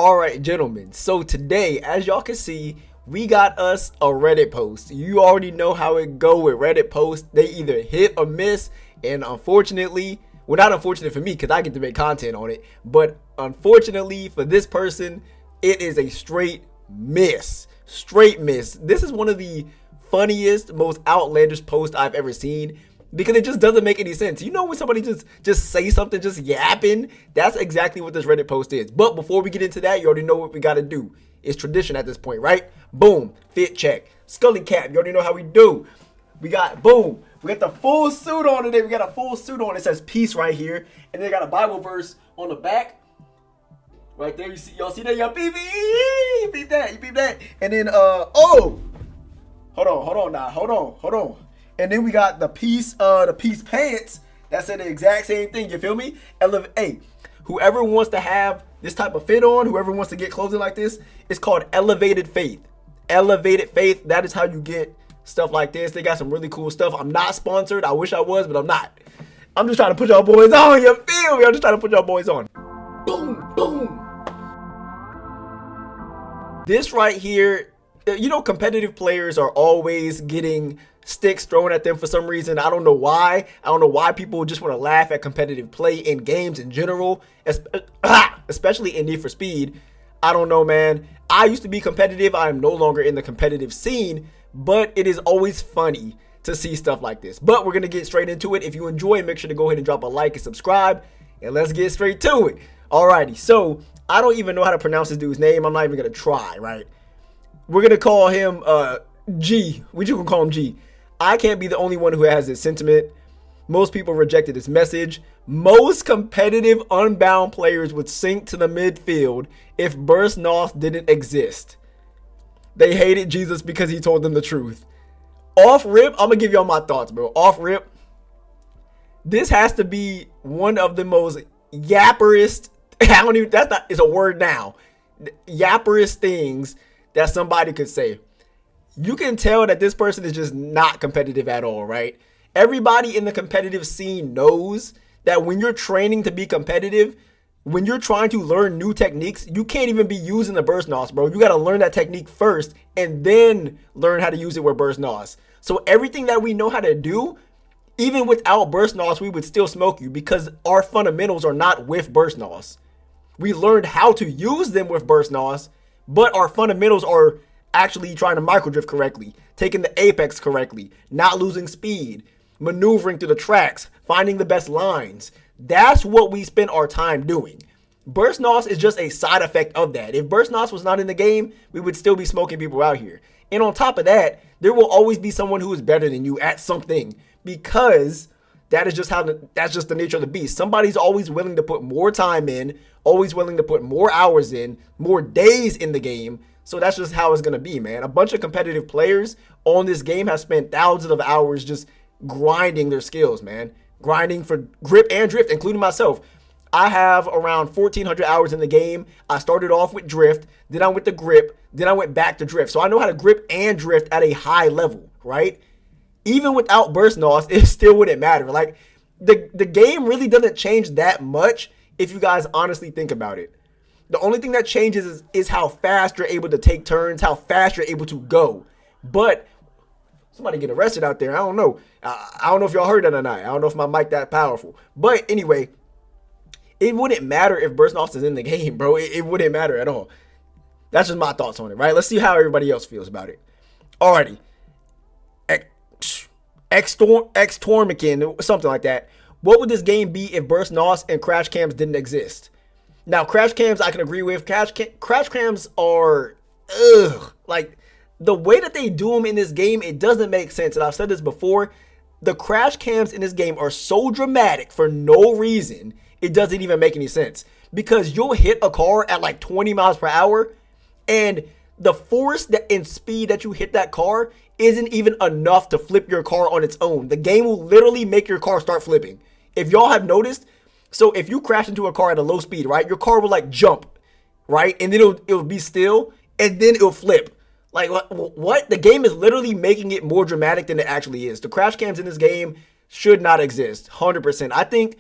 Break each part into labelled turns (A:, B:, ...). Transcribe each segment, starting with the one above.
A: All right, gentlemen. So today, as y'all can see, we got us a Reddit post. You already know how it go with Reddit posts. They either hit or miss. And unfortunately, well, not unfortunate for me because I get to make content on it. But unfortunately for this person, it is a straight miss. Straight miss. This is one of the funniest, most outlandish posts I've ever seen. Because it just doesn't make any sense. You know when somebody just say something, just yapping? That's exactly what this Reddit post is. But before we get into that, you already know what we got to do. It's tradition at this point, right? Boom. Fit check. Scully cap. You already know how we do. We got, boom. We got the full suit on today. We got a full suit on. It says peace right here. And they got a Bible verse on the back. Right there. You see, y'all see that? Y'all peep that. You peep that. And then, hold on now. Hold on. And then we got the peace pants. That said the exact same thing. You feel me? Hey, whoever wants to have this type of fit on, whoever wants to get clothing like this, it's called Elevated Faith. Elevated Faith. That is how you get stuff like this. They got some really cool stuff. I'm not sponsored. I wish I was, but I'm not. I'm just trying to put y'all boys on. You feel me? I'm just trying to put y'all boys on. Boom, boom. This right here, you know, competitive players are always getting sticks thrown at them for some reason. I don't know why. I don't know why people just want to laugh at competitive play in games in general, especially in Need for Speed. I don't know, man. I used to be competitive. I am no longer in the competitive scene, but it is always funny to see stuff like this. But we're going to get straight into it. If you enjoy, make sure to go ahead and drop a like and subscribe, and let's get straight to it. Alrighty, so I don't even know how to pronounce this dude's name. I'm not even going to try, right? We're going to call him G. We just going to call him G. I can't be the only one who has this sentiment. Most people rejected this message. Most competitive Unbound players would sink to the midfield if Burst Nos didn't exist. They hated Jesus because he told them the truth. Off rip, I'm gonna give y'all my thoughts, bro. Off rip, this has to be one of the most yapperest, it's a word now, yapperest things that somebody could say. You can tell that this person is just not competitive at all, right? Everybody in the competitive scene knows that when you're training to be competitive, when you're trying to learn new techniques, you can't even be using the burst nos, bro. You got to learn that technique first and then learn how to use it with burst nos. So everything that we know how to do, even without burst nos, we would still smoke you because our fundamentals are not with burst nos. We learned how to use them with burst nos, but our fundamentals are actually trying to microdrift correctly, taking the apex correctly, not losing speed, maneuvering through the tracks, finding the best lines. That's what we spend our time doing. Burst nos is just a side effect of that. If Burst nos was not in the game, we would still be smoking people out here. And on top of that, there will always be someone who is better than you at something because that's just the nature of the beast. Somebody's always willing to put more time in, always willing to put more hours in, more days in the game. So that's just how it's going to be, man. A bunch of competitive players on this game have spent thousands of hours just grinding their skills, man. Grinding for grip and drift, including myself. I have around 1,400 hours in the game. I started off with drift, then I went to grip, then I went back to drift. So I know how to grip and drift at a high level, right? Even without burst nos, it still wouldn't matter. Like, the game really doesn't change that much if you guys honestly think about it. The only thing that changes is how fast you're able to take turns, how fast you're able to go. But somebody get arrested out there. I don't know. I don't know if y'all heard that or not. I don't know if my mic that powerful. But anyway, it wouldn't matter if Burst Nos is in the game, bro. It wouldn't matter at all. That's just my thoughts on it, right? Let's see how everybody else feels about it. Alrighty. X-Tormican, something like that. What would this game be if Burst Nos and crash cams didn't exist? Now, crash cams, I can agree with. Crash cams are, like, the way that they do them in this game, it doesn't make sense. And I've said this before. The crash cams in this game are so dramatic for no reason. It doesn't even make any sense. Because you'll hit a car at like 20 miles per hour, and the force and speed that you hit that car isn't even enough to flip your car on its own. The game will literally make your car start flipping. If y'all have noticed, so if you crash into a car at a low speed, right, your car will like jump, right? And then it'll be still, and then it'll flip. Like, what? The game is literally making it more dramatic than it actually is. The crash cams in this game should not exist, 100%. I think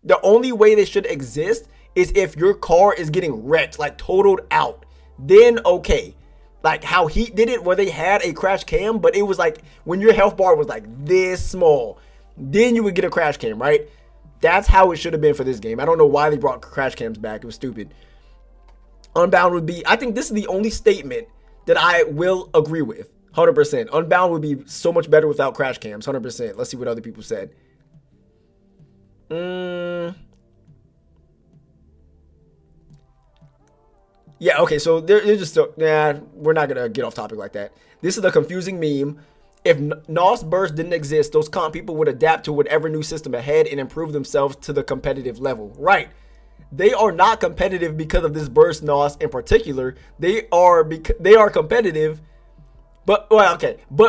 A: the only way they should exist is if your car is getting wrecked, like totaled out. Then okay. Like how Heat did it, where they had a crash cam, but it was like when your health bar was like this small, then you would get a crash cam, right? That's how it should have been for this game. I don't know why they brought crash cams back. It was stupid. Unbound would be, I think this is the only statement that I will agree with. 100%. Unbound would be so much better without crash cams. 100%. Let's see what other people said. Yeah, okay, so they're just, we're not going to get off topic like that. This is a confusing meme. If NOS burst didn't exist, those comp people would adapt to whatever new system ahead and improve themselves to the competitive level. Right. They are not competitive because of this burst NOS in particular. They are competitive, but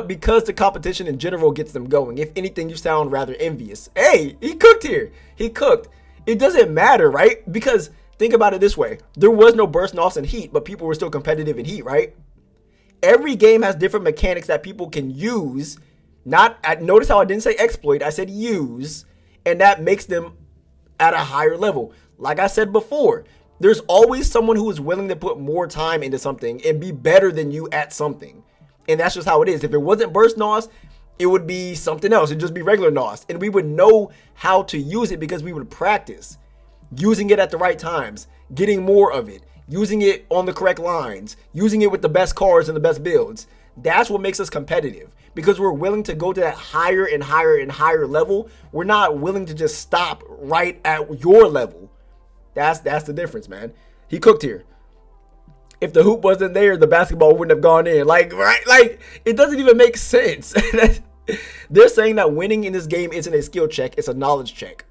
A: because the competition in general gets them going. If anything, you sound rather envious. Hey, he cooked here. He cooked. It doesn't matter, right? Because think about it this way. There was no burst NOS in Heat, but people were still competitive in Heat, right? Every game has different mechanics that people can use. Notice how I didn't say exploit. I said use. And that makes them at a higher level. Like I said before, there's always someone who is willing to put more time into something and be better than you at something. And that's just how it is. If it wasn't burst NOS, it would be something else. It'd just be regular NOS. And we would know how to use it because we would practice using it at the right times, getting more of it, using it on the correct lines, using it with the best cars and the best builds. That's what makes us competitive, because we're willing to go to that higher and higher and higher level. We're not willing to just stop right at your level. That's the difference, man. He cooked here. If the hoop wasn't there, the basketball wouldn't have gone in. Like, right? Like, it doesn't even make sense. They're saying that winning in this game isn't a skill check, it's a knowledge check.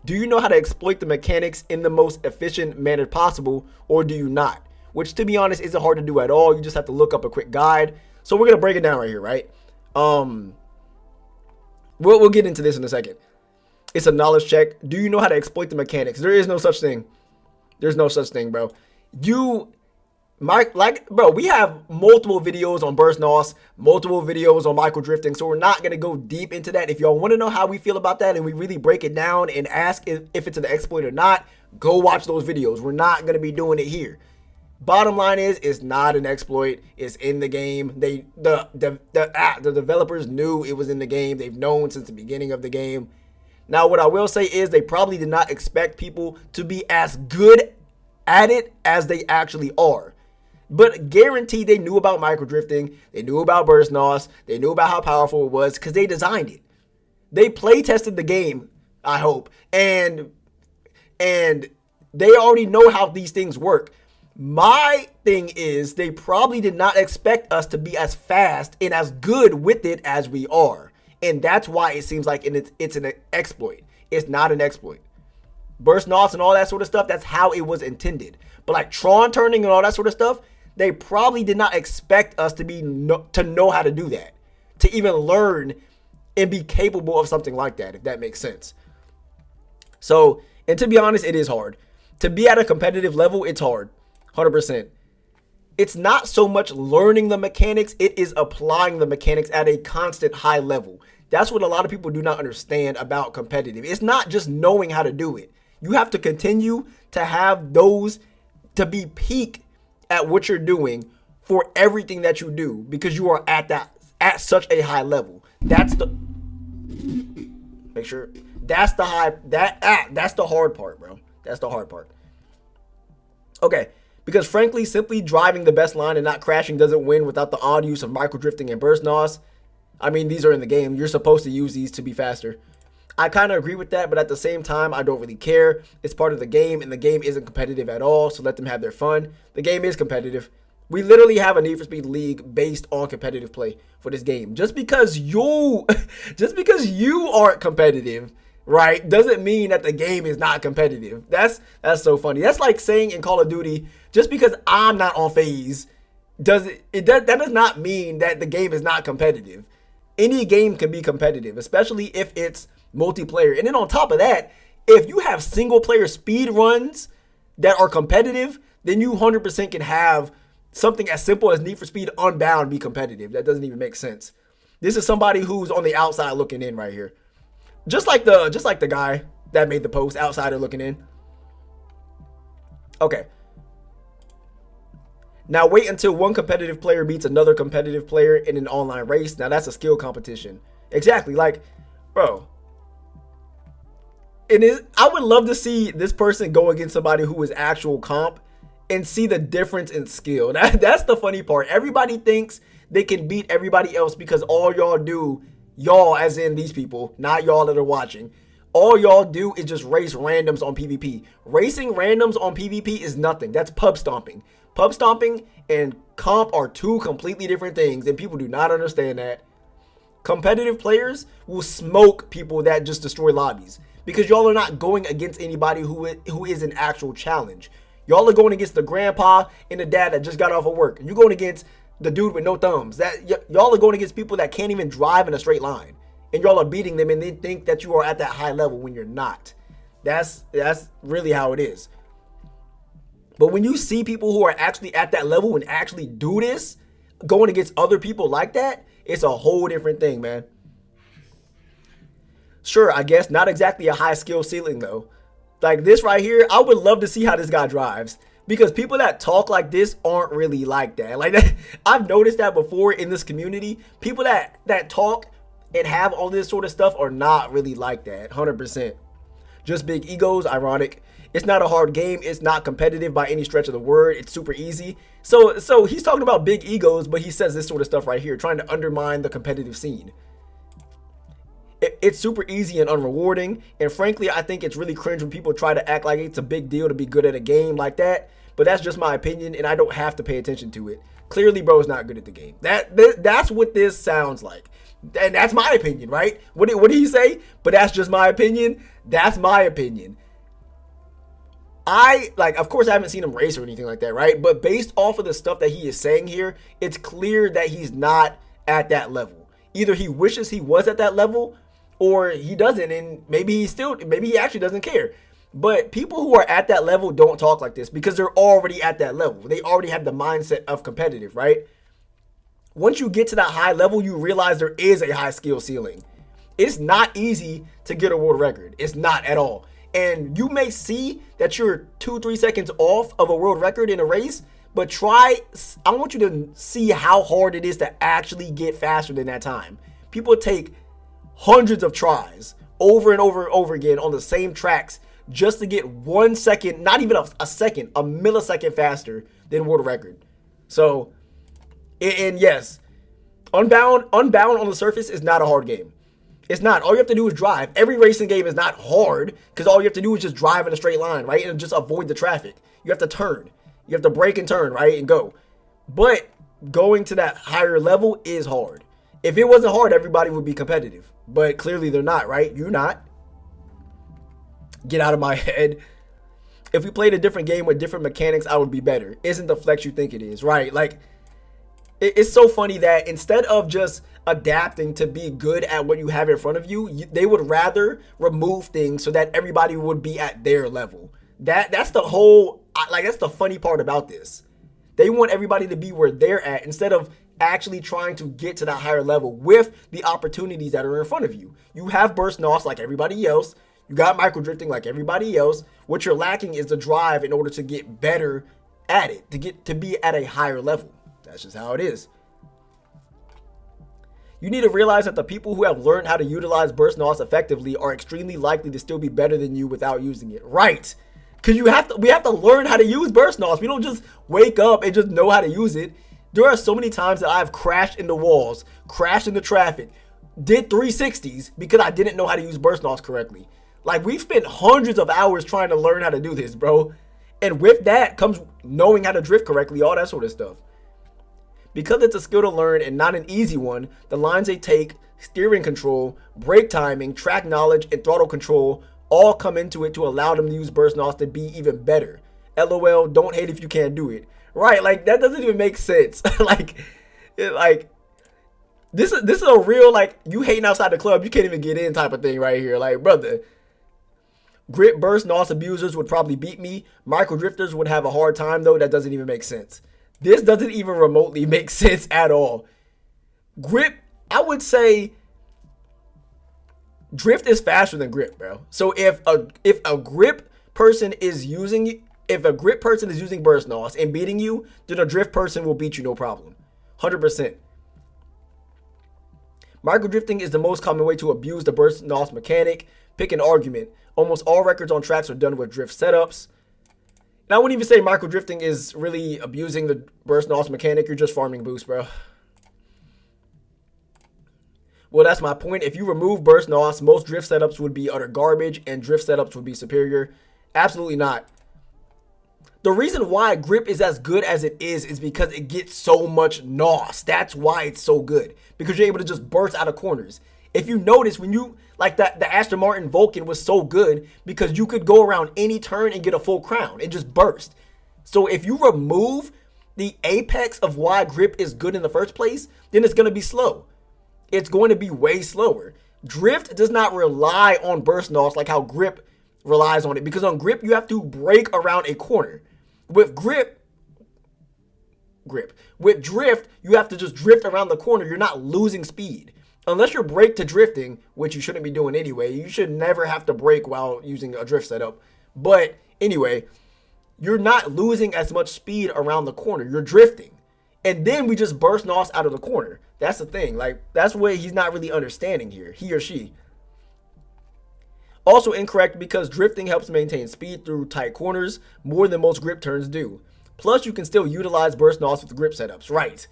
A: Do you know how to exploit the mechanics in the most efficient manner possible, or do you not? Which, to be honest, isn't hard to do at all. You just have to look up a quick guide. So we're gonna break it down right here, right? We'll get into this in a second. It's a knowledge check. Do you know how to exploit the mechanics? There is no such thing. There's no such thing, bro. Bro, we have multiple videos on burst NOS, multiple videos on micro drifting, so we're not going to go deep into that. If y'all want to know how we feel about that and we really break it down and ask if it's an exploit or not, go watch those videos. We're not going to be doing it here. Bottom line is, it's not an exploit. It's in the game. The developers knew it was in the game. They've known since the beginning of the game. Now, what I will say is they probably did not expect people to be as good at it as they actually are. But guaranteed they knew about micro drifting. They knew about burst NOS. They knew about how powerful it was because they designed it. They play tested the game, I hope. And they already know how these things work. My thing is, they probably did not expect us to be as fast and as good with it as we are. And that's why it seems like it's an exploit. It's not an exploit. Burst NOS and all that sort of stuff, that's how it was intended. But like Tron turning and all that sort of stuff, they probably did not expect us to know how to do that. To even learn and be capable of something like that, if that makes sense. So, and to be honest, it is hard. To be at a competitive level, it's hard. 100%. It's not so much learning the mechanics, it is applying the mechanics at a constant high level. That's what a lot of people do not understand about competitive. It's not just knowing how to do it. You have to continue to have those, to be peak at what you're doing for everything that you do, because you are at such a high level. That's the that's the hard part, bro. That's the hard part. Okay. Because frankly, simply driving the best line and not crashing doesn't win without the odd use of micro drifting and burst NOS. I mean, these are in the game. You're supposed to use these to be faster. I kind of agree with that, but at the same time, I don't really care. It's part of the game, and the game isn't competitive at all, so let them have their fun. The game is competitive. We literally have a Need for Speed League based on competitive play for this game. Just because you aren't competitive, right, doesn't mean that the game is not competitive. That's so funny. That's like saying in Call of Duty, just because I'm not on phase, that does not mean that the game is not competitive. Any game can be competitive, especially if it's multiplayer. And then on top of that, if you have single player speed runs that are competitive, then you 100% can have something as simple as Need for Speed Unbound be competitive. That doesn't even make sense. This is somebody who's on the outside looking in right here. Just like the guy that made the post, outsider looking in. Okay. Now wait until one competitive player beats another competitive player in an online race. Now that's a skill competition. Exactly. Like, bro. I would love to see this person go against somebody who is actual comp and see the difference in skill. That's the funny part. Everybody thinks they can beat everybody else because all y'all do, y'all as in these people, not y'all that are watching, all y'all do is just race randoms on PvP. Racing randoms on PvP is nothing. That's pub stomping. Pub stomping and comp are two completely different things, and people do not understand that. Competitive players will smoke people that just destroy lobbies because y'all are not going against anybody who is an actual challenge. Y'all are going against the grandpa and the dad that just got off of work. You're going against the dude with no thumbs. Y'all are going against people that can't even drive in a straight line, and y'all are beating them, and they think that you are at that high level when you're not. That's really how it is. But when you see people who are actually at that level and actually do this, going against other people like that, it's a whole different thing, man. Sure, I guess not exactly a high skill ceiling though. Like this right here, I would love to see how this guy drives, because people that talk like this aren't really like that. Like I've noticed that before in this community. People that talk and have all this sort of stuff are not really like that. 100%. Just big egos. Ironic. It's not a hard game. It's not competitive by any stretch of the word. It's super easy. So he's talking about big egos, but he says this sort of stuff right here, trying to undermine the competitive scene. It's super easy and unrewarding. And frankly, I think it's really cringe when people try to act like it's a big deal to be good at a game like that. But that's just my opinion, and I don't have to pay attention to it. Clearly, bro is not good at the game. That's what this sounds like. And that's my opinion, right? What did he say? But that's just my opinion. That's my opinion. Of course I haven't seen him race or anything like that, right? But based off of the stuff that he is saying here, it's clear that he's not at that level. Either he wishes he was at that level, or he doesn't, and maybe he actually doesn't care. But people who are at that level don't talk like this because they're already at that level. They already have the mindset of competitive, right? Once you get to that high level, you realize there is a high skill ceiling. It's not easy to get a world record. It's not at all. And you may see that you're 2-3 seconds off of a world record in a race, but I want you to see how hard it is to actually get faster than that time. People take hundreds of tries over and over and over again on the same tracks just to get 1 second, not even a second, a millisecond faster than world record. So, and yes, Unbound on the surface is not a hard game. It's not. All you have to do is drive. Every racing game is not hard because all you have to do is just drive in a straight line, right? And just avoid the traffic. You have to turn. You have to brake and turn, right? And go. But going to that higher level is hard. If it wasn't hard, everybody would be competitive. But clearly they're not, right? You're not. Get out of my head. If we played a different game with different mechanics, I would be better. Isn't the flex you think it is, right? Like, it's so funny that instead of just adapting to be good at what you have in front of you, they would rather remove things so that everybody would be at their level. That's the whole, that's the funny part about this. They want everybody to be where they're at instead of actually trying to get to that higher level with the opportunities that are in front of you. You have burst NOS like everybody else. You got micro drifting like everybody else. What you're lacking is the drive in order to get better at it, to be at a higher level. That's just how it is. You need to realize that the people who have learned how to utilize burst NOS effectively are extremely likely to still be better than you without using it. Right. Because we have to learn how to use burst NOS. We don't just wake up and just know how to use it. There are so many times that I've crashed into walls, crashed into traffic, did 360s because I didn't know how to use burst NOS correctly. Like, we've spent hundreds of hours trying to learn how to do this, bro. And with that comes knowing how to drift correctly, all that sort of stuff. Because it's a skill to learn and not an easy one, the lines they take, steering control, brake timing, track knowledge, and throttle control all come into it to allow them to use burst NOS to be even better. LOL, don't hate if you can't do it. Right, like, that doesn't even make sense. This is a real, like, you hating outside the club, you can't even get in type of thing right here. Like, brother, grip burst NOS abusers would probably beat me. Micro drifters would have a hard time, though. That doesn't even make sense. This doesn't even remotely make sense at all. Grip, I would say drift is faster than grip, bro. So if a grip person is using If a grip person is using burst nos and beating you, then a drift person will beat you no problem. 100%. Micro drifting is the most common way to abuse the burst nos mechanic. Pick an argument. Almost all records on tracks are done with drift setups. And I wouldn't even say micro drifting is really abusing the burst nos mechanic. You're just farming boost, bro. Well, that's my point. If you remove burst nos, most drift setups would be utter garbage and drift setups would be superior. Absolutely not. The reason why grip is as good as it is because it gets so much nos. That's why it's so good. Because you're able to just burst out of corners. If you notice, when you, like that, the Aston Martin Vulcan was so good because you could go around any turn and get a full crown. It just burst. So if you remove the apex of why grip is good in the first place, then it's going to be slow. It's going to be way slower. Drift does not rely on burst nos like how grip relies on it. Because on grip, you have to break around a corner. With with drift, you have to just drift around the corner. You're not losing speed. Unless you're brake to drifting, which you shouldn't be doing anyway. You should never have to brake while using a drift setup. But anyway, you're not losing as much speed around the corner. You're drifting. And then we just burst nos out of the corner. That's the thing. Like, that's what he's not really understanding here. He or she. Also incorrect because drifting helps maintain speed through tight corners more than most grip turns do. Plus, you can still utilize burst nos with grip setups. Right.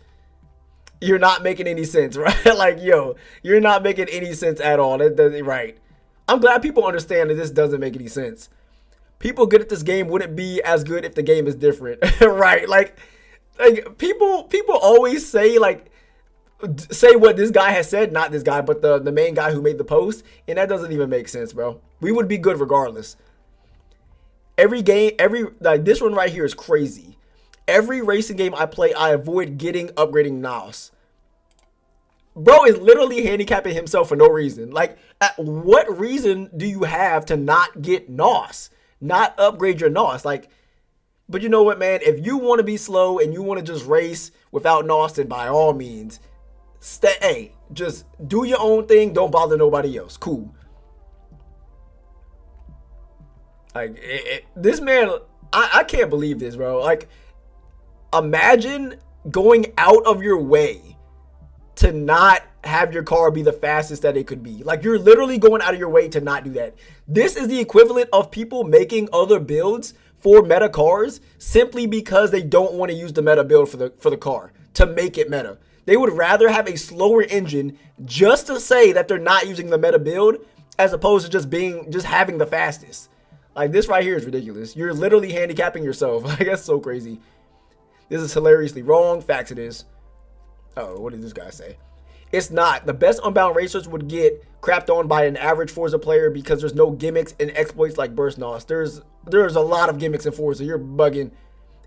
A: You're not making any sense, right? Like, yo, you're not making any sense at all. That doesn't, right. I'm glad people understand that this doesn't make any sense. People good at this game wouldn't be as good if the game is different. Right. Like people always say what this guy has said, not this guy, but the main guy who made the post, and that doesn't even make sense, bro. We would be good regardless. Every game, like this one right here is crazy. Every racing game I play, I avoid upgrading nos. Bro is literally handicapping himself for no reason. Like, at what reason do you have to not get nos? Not upgrade your nos? Like, but you know what, man? If you want to be slow and you want to just race without nos, then by all means, just do your own thing. Don't bother nobody else. Cool. Like, this man, I can't believe this, bro. Like, imagine going out of your way to not have your car be the fastest that it could be. Like, you're literally going out of your way to not do that. This is the equivalent of people making other builds for meta cars simply because they don't want to use the meta build for the car to make it meta. They would rather have a slower engine just to say that they're not using the meta build as opposed to just having the fastest. Like, this right here is ridiculous. You're literally handicapping yourself. Like, that's so crazy. This is hilariously wrong. Facts it is. Oh, what did this guy say? It's not. The best Unbound racers would get crapped on by an average Forza player because there's no gimmicks and exploits like burst nos. There's a lot of gimmicks in Forza. You're bugging.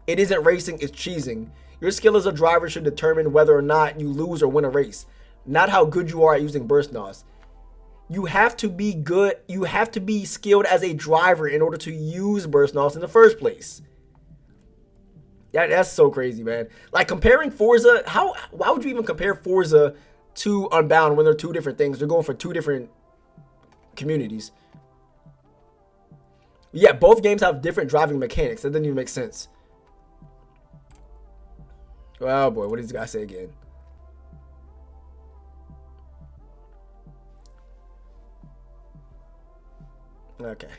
A: It isn't racing, it's cheesing. Your skill as a driver should determine whether or not you lose or win a race, not how good you are at using burst nos. You have to be good. You have to be skilled as a driver in order to use burst nos in the first place. That's so crazy, man. Like, comparing Forza, why would you even compare Forza to Unbound when they're two different things? They're going for two different communities. Yeah, both games have different driving mechanics. That doesn't even make sense. Oh boy, what did this guy say again? Okay.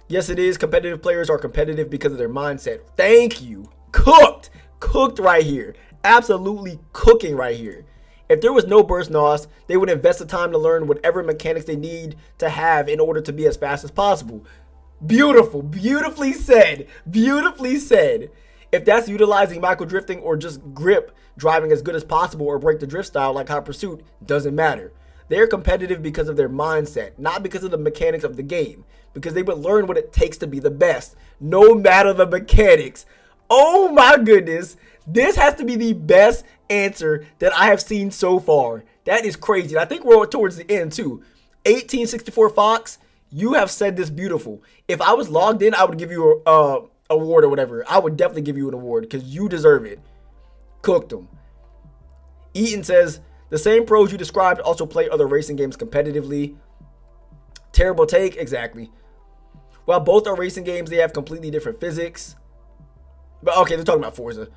A: Yes, it is. Competitive players are competitive because of their mindset. Thank you. Cooked. Cooked right here. Absolutely cooking right here. If there was no burst nos, they would invest the time to learn whatever mechanics they need to have in order to be as fast as possible. Beautiful. Beautifully said. Beautifully said. If that's utilizing micro drifting or just grip driving as good as possible or break the drift style like Hot Pursuit, doesn't matter. They're competitive because of their mindset, not because of the mechanics of the game. Because they would learn what it takes to be the best, no matter the mechanics. Oh my goodness. This has to be the best answer that I have seen so far. That is crazy. I think we're towards the end too. 1864 Fox, you have said this beautiful. If I was logged in, I would give you a award or whatever. I would definitely give you an award because you deserve it. Cooked them. Eaton says, the same pros you described also play other racing games competitively. Terrible take. Exactly. While both are racing games, they have completely different physics. But okay, they're talking about Forza.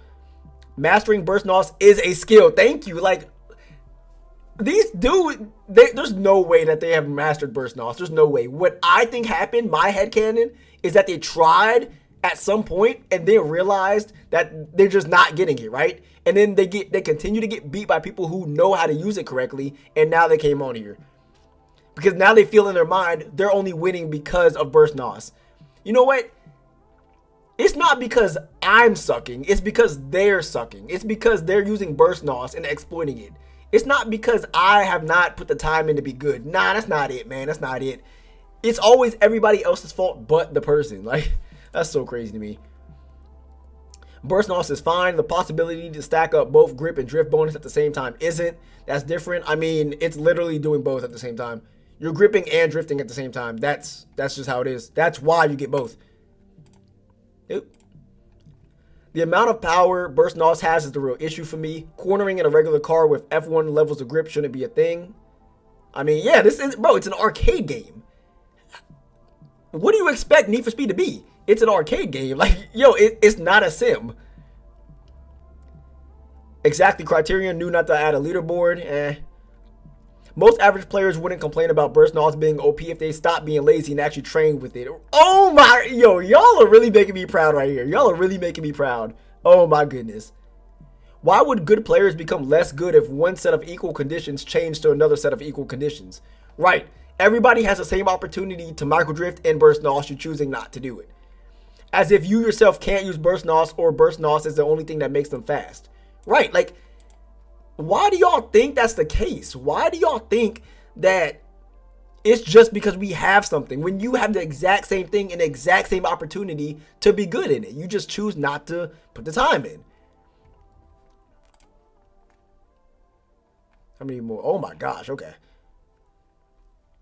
A: Mastering burst NOS is a skill. Thank you. Like, these dudes, there's no way that they have mastered burst NOS. There's no way. What I think happened, my headcanon, is that they tried at some point and then realized that they're just not getting it, right? And then they continue to get beat by people who know how to use it correctly, and now they came on here. Because now they feel in their mind they're only winning because of burst NOS. You know what? It's not because I'm sucking. It's because they're sucking. It's because they're using burst NOS and exploiting it. It's not because I have not put the time in to be good. Nah, that's not it, man. That's not it. It's always everybody else's fault but the person. Like, that's so crazy to me. Burst NOS is fine. The possibility to stack up both grip and drift bonus at the same time isn't. That's different. I mean, it's literally doing both at the same time. You're gripping and drifting at the same time. That's just how it is. That's why you get both. Oop. The amount of power burst NOS has is the real issue for me. Cornering in a regular car with F1 levels of grip shouldn't be a thing. I mean, yeah, this is, bro, it's an arcade game. What do you expect Need for Speed to be? It's an arcade game. Like, yo, it's not a sim. Exactly, Criterion knew not to add a leaderboard. Most average players wouldn't complain about burst NOS being OP if they stopped being lazy and actually trained with it. Oh my, yo, y'all are really making me proud right here. Y'all are really making me proud. Oh my goodness. Why would good players become less good if one set of equal conditions changed to another set of equal conditions? Right. Everybody has the same opportunity to microdrift and burst NOS. You're choosing not to do it. As if you yourself can't use burst NOS, or burst NOS is the only thing that makes them fast. Right. Like, why do y'all think that's the case? Why do y'all think that it's just because we have something when you have the exact same thing and the exact same opportunity to be good in it? You just choose not to put the time in. How many more? Oh my gosh. Okay.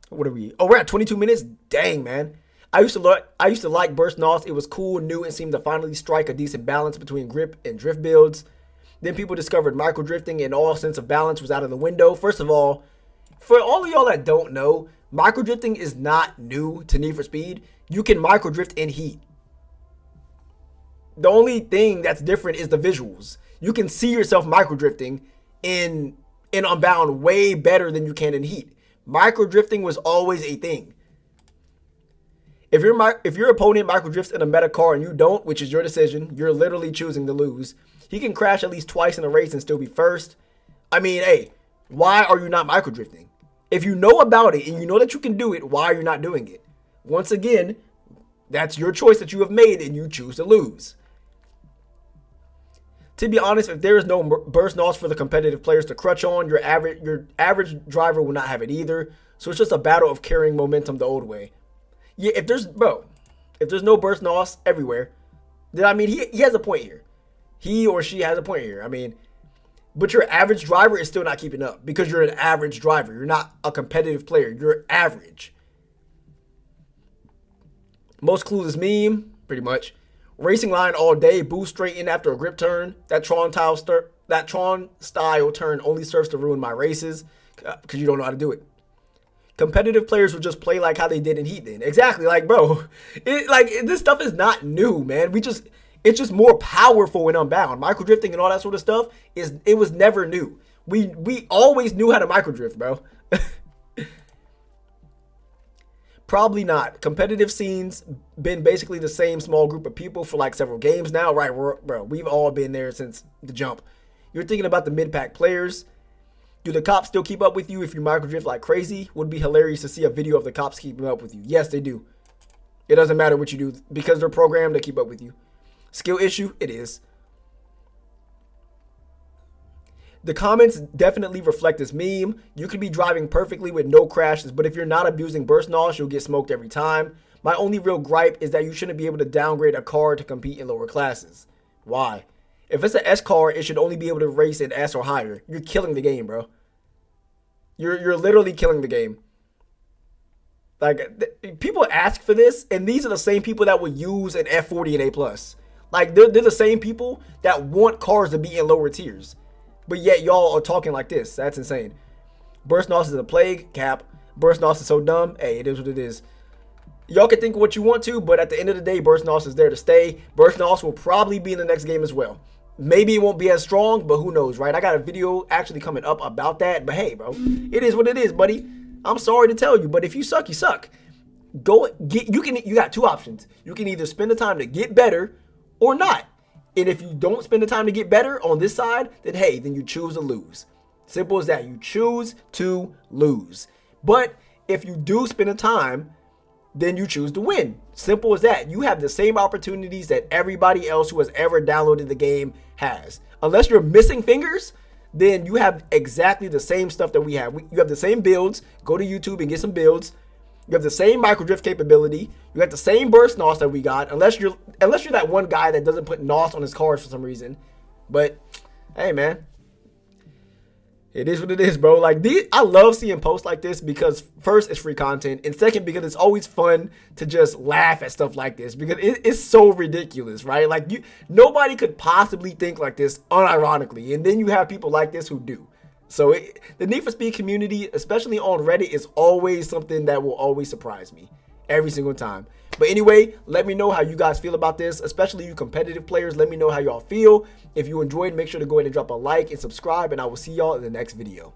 A: What are we? Oh, we're at 22 minutes. Dang, man. I used to like burst NOS. It was cool, new, and seemed to finally strike a decent balance between grip and drift builds. Then people discovered micro drifting and all sense of balance was out of the window. First of all, for all of y'all that don't know, micro drifting is not new to Need for Speed. You can micro drift in Heat. The only thing that's different is the visuals. You can see yourself micro drifting in Unbound way better than you can in Heat. Micro drifting was always a thing. If your opponent micro drifts in a meta car and you don't, which is your decision, you're literally choosing to lose. He can crash at least twice in a race and still be first. I mean, hey, why are you not micro drifting? If you know about it and you know that you can do it, why are you not doing it? Once again, that's your choice that you have made and you choose to lose. To be honest, if there is no burst NOS for the competitive players to crutch on, your average driver will not have it either. So it's just a battle of carrying momentum the old way. Yeah, if there's no burst NOS everywhere, then I mean, he has a point here. He or she has a point here. I mean, but your average driver is still not keeping up because you're an average driver. You're not a competitive player. You're average. Most clueless meme, pretty much. Racing line all day, boost straight in after a grip turn. That Tron style turn only serves to ruin my races because you don't know how to do it. Competitive players would just play like how they did in Heat then. Exactly, like, bro, this stuff is not new, man. It's just more powerful in Unbound. Micro drifting and all that sort of stuff it was never new. We always knew how to micro drift, bro. Probably not. Competitive scenes been basically the same small group of people for like several games now, right? Bro, we've all been there since the jump. You're thinking about the mid-pack players. Do the cops still keep up with you if you micro drift like crazy? Would be hilarious to see a video of the cops keeping up with you. Yes, they do. It doesn't matter what you do because they're programmed to keep up with you. Skill issue? It is. The comments definitely reflect this meme. You could be driving perfectly with no crashes, but if you're not abusing burst NOS, you'll get smoked every time. My only real gripe is that you shouldn't be able to downgrade a car to compete in lower classes. Why? If it's an S car, it should only be able to race in S or higher. You're killing the game, bro. You're literally killing the game. Like, people ask for this, and these are the same people that would use an F40 and A+. Like, they're the same people that want cars to be in lower tiers. But yet, y'all are talking like this. That's insane. Burst NOS is a plague. Cap. Burst NOS is so dumb. Hey, it is what it is. Y'all can think what you want to, but at the end of the day, Burst Nos is there to stay. Burst Nos will probably be in the next game as well. Maybe it won't be as strong, but who knows, right? I got a video actually coming up about that. But hey, bro, it is what it is, buddy. I'm sorry to tell you, but if you suck, you suck. You got two options. You can either spend the time to get better or not. And if you don't spend the time to get better on this side, then hey, then you choose to lose. Simple as that. You choose to lose. But if you do spend the time, then you choose to win. Simple as that. You have the same opportunities that everybody else who has ever downloaded the game has. Unless you're missing fingers, then you have exactly the same stuff that we have. You have the same builds. Go to YouTube and get some builds. You have the same micro drift capability. You got the same burst NOS that we got. Unless you're that one guy that doesn't put NOS on his cards for some reason. But hey, man. It is what it is, bro. Like, I love seeing posts like this because first, it's free content, and second, because it's always fun to just laugh at stuff like this because it's so ridiculous, right? Like, nobody could possibly think like this unironically, and then you have people like this who do. So the Need for Speed community, especially on Reddit, is always something that will always surprise me every single time. But anyway, let me know how you guys feel about this, especially you competitive players. Let me know how y'all feel. If you enjoyed, make sure to go ahead and drop a like and subscribe, and I will see y'all in the next video.